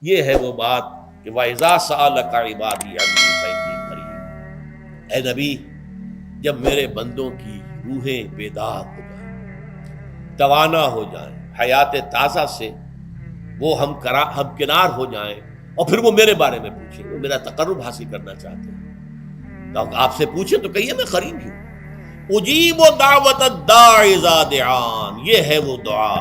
یہ ہے وہ بات کہ وَإِذَا سَأَلَكَ عِبَادِي عَنِّي فَإِنِّي قَرِيبٌ۔ اے نبی، جب میرے بندوں کی روحیں بیدار ہو جائیں، توانا ہو جائیں، حیات تازہ سے وہ ہم کنار ہو جائیں، اور پھر وہ میرے بارے میں پوچھیں، وہ میرا تقرب حاصل کرنا چاہتے ہیں، تو آپ سے پوچھیں تو کہیے میں قریب ہوں۔ اجیب دعوت الداع اذا دعان، یہ ہے وہ دعا،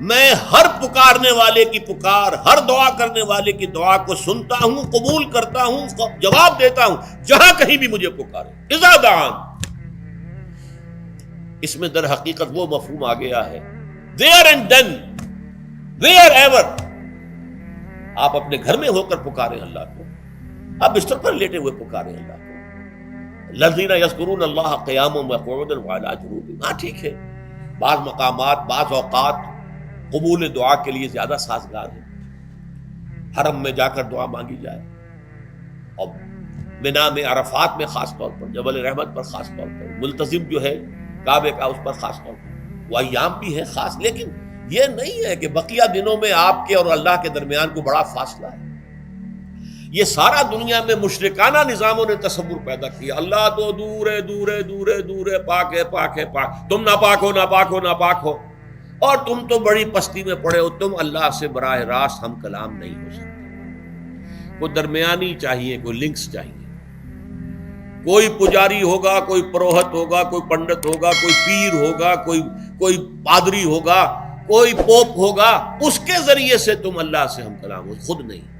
میں ہر پکارنے والے کی پکار، ہر دعا کرنے والے کی دعا کو سنتا ہوں، قبول کرتا ہوں، جواب دیتا ہوں جہاں کہیں بھی مجھے پکارے۔ اذا دعان، اس میں در حقیقت وہ مفہوم آ گیا ہے there and then wherever۔ آپ اپنے گھر میں ہو کر پکاریں اللہ کو، آپ بستر پر لیٹے ہوئے پکاریں اللہ کو۔ الذین یذکرون اللہ قیاما وقعودا وعلی جنوبہم، ہاں ٹھیک ہے، بعض مقامات بعض اوقات قبول دعا کے لیے زیادہ سازگار ہے، حرم میں جا کر دعا مانگی جائے، اور منا میں، عرفات میں خاص طور پر، جبل رحمت پر خاص طور پر، ملتزم جو ہے کعبے کا اس پر خاص طور پر، وہ ایام بھی ہے خاص، لیکن یہ نہیں ہے کہ بقیہ دنوں میں آپ کے اور اللہ کے درمیان کو بڑا فاصلہ ہے۔ یہ سارا دنیا میں مشرکانہ نظاموں نے تصور پیدا کیا، اللہ تو دور ہے، دور ہے، دور ہے، دور ہے، پاک ہے، پاک ہے، پاک، تم ناپاک ہو، ناپاک ہو، ناپاک ہو، اور تم تو بڑی پستی میں پڑے ہو، تم اللہ سے براہ راست ہم کلام نہیں ہو سکتے۔ کوئی درمیانی چاہیے، کوئی لنکس چاہیے، کوئی پجاری ہوگا، کوئی پروہت ہوگا، کوئی پنڈت ہوگا، کوئی پیر ہوگا، کوئی پادری ہوگا، کوئی پوپ ہوگا، اس کے ذریعے سے تم اللہ سے ہم کلام ہو، خود نہیں۔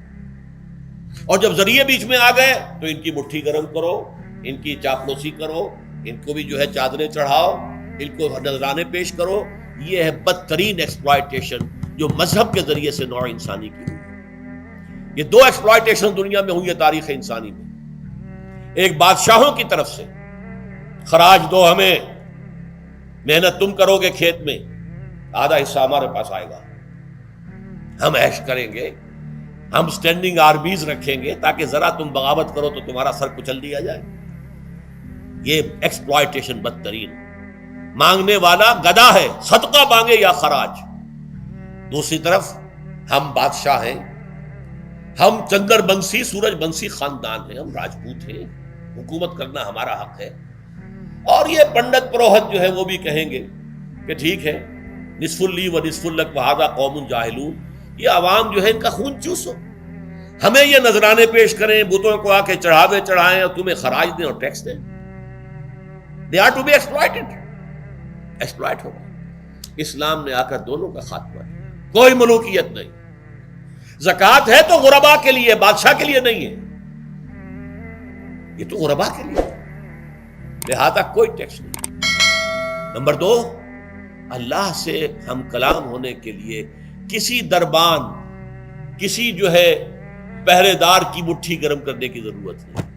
اور جب ذریعے بیچ میں آ گئے تو ان کی مٹھی گرم کرو، ان کی چاپلوسی کرو، ان کو بھی جو ہے چادریں چڑھاؤ، ان کو نذرانے پیش کرو۔ یہ ہے بدترین ایکسپلائٹیشن جو مذہب کے ذریعے سے نوع انسانی کی ہوئی۔ یہ دو ایکسپلائٹیشن دنیا میں ہوئی ہے تاریخ انسانی میں، ایک بادشاہوں کی طرف سے، خراج دو ہمیں، محنت تم کرو گے کھیت میں، آدھا حصہ ہمارے پاس آئے گا، ہم عیش کریں گے، ہم سٹینڈنگ آرمیز رکھیں گے تاکہ ذرا تم بغاوت کرو تو تمہارا سر کچل دیا جائے۔ یہ ایکسپلائٹیشن بدترین، مانگنے والا گدھا ہے، صدقہ مانگے یا خراج۔ دوسری طرف ہم بادشاہ ہیں، ہم چندر بنسی سورج بنسی خاندان ہیں، ہم راجپوت ہیں، حکومت کرنا ہمارا حق ہے۔ اور یہ پنڈت پروہت جو ہے وہ بھی کہیں گے کہ ٹھیک ہے، نصف لی و نصف لک وہذا قوم جاہلون، یہ عوام جو ہے ان کا خون چوسو، ہمیں یہ نذرانے پیش کریں، بتوں کو آ کے چڑھاوے چڑھائیں اور تمہیں خراج دیں اور ٹیکس دیں۔ They are to be exploited، exploit ہوگا۔ اسلام نے آ کر دونوں کا خاتمہ کیا، کوئی ملوکیت نہیں۔ زکوٰۃ ہے تو غربا کے لیے، بادشاہ کے لیے نہیں ہے، یہ تو غربا کے لیے، لہذا کوئی ٹیکس نہیں۔ نمبر دو، اللہ سے ہم کلام ہونے کے لیے کسی دربان، کسی جو ہے پہرے دار کی مٹھی گرم کرنے کی ضرورت نہیں۔